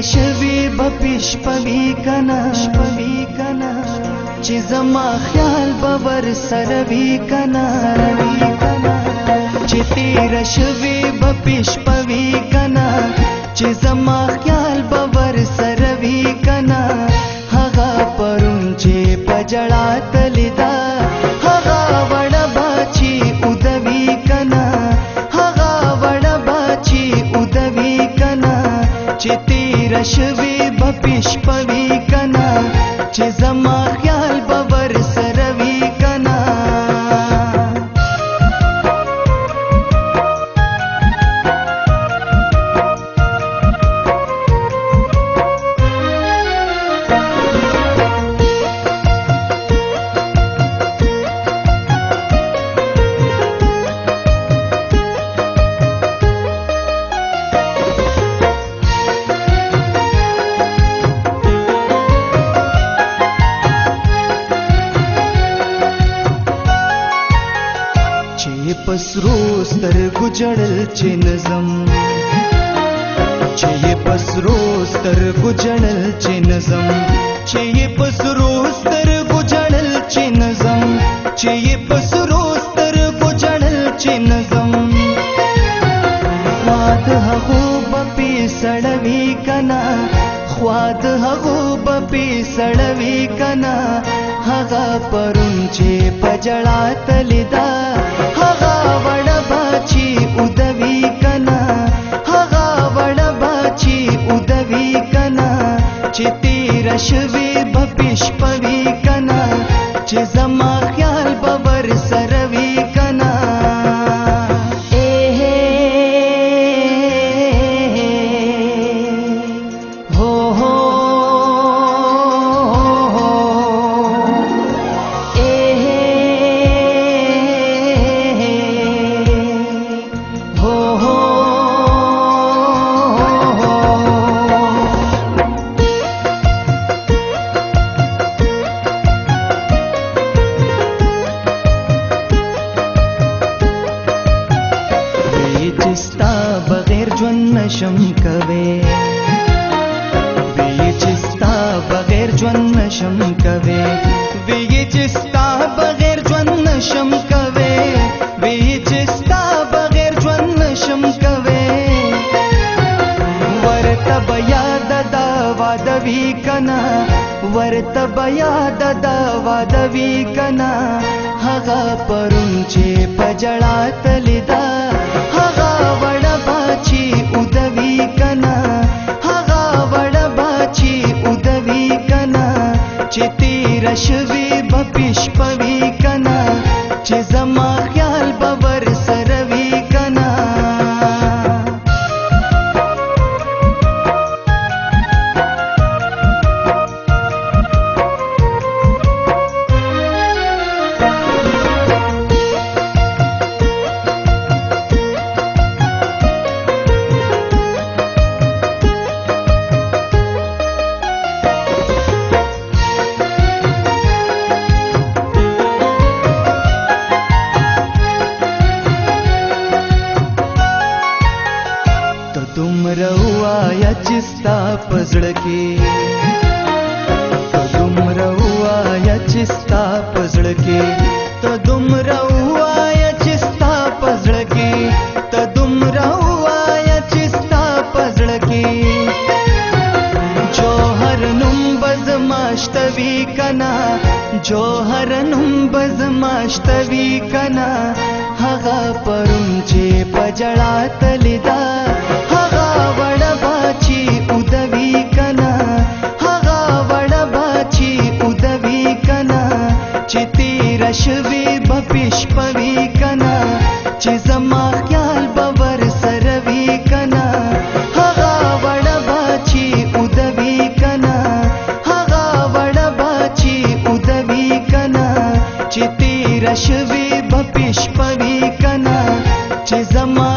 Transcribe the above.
شوی بپیش پوی کنا چې زما خیال باور سره وی کنا چې تیر شوی بپیش پوی کنا چې زما خیال باور سره وی کنا هغه پرون چې پجړا تلدا هغه وړ باچی ودوی کنا هغه وړ باچی ودوی کنا چې تیر شوی بپیش پوی کنا چې زما خیال باور سره وی کنا پسرو سترګو جړل چې نظم چې پسرو سترګو جړل چې نظم چې پسرو سترګو جړل چې نظم چې پسرو سترګو جړل چې نظم خواد هغو بپی سړوي کنا خواد هغو بپی سړوي کنا هغه پرون چې پجړا تلدا هغه وړ باچی ودوی کنا هغه وړ باچی ودوی کنا چې تیر شوی بپیش پوی کنا چې زما خیال باور سره وی کنا نشم کوي وی چستا بغیر ژوند نشم کوي وی چستا بغیر ژوند نشم کوي وی چستا بغیر ژوند نشم کوي ورته بیا د وعده وی کنا ورته بیا د وعده وی کنا هغه پرون چې پجړا تلدا هغه وړ باچی ودوی کنا هغه وړ باچی ودوی کنا چې تیر شوی بپیش پوی کنا چې زما خیال باور سره وی کنا روایا چستا پزړه کې تدوم روایا چستا پزړه کې تدوم روایا چستا پزړه کې تدوم روایا چستا پزړه کې جوهر نوم بزماشتوي کنا جوهر نوم بزماشتوي کنا هغه پرون چې پجړا تلدا وړ باچی ودوی کنا هغه وړ باچی ودوی کنا چې تیر شوی بپیش پوی کنا چې زما خیال باور سره وی کنا هغه وړ باچی ودوی کنا هغه وړ باچی ودوی کنا چې تیر شوی بپیش پوی کنا چې زما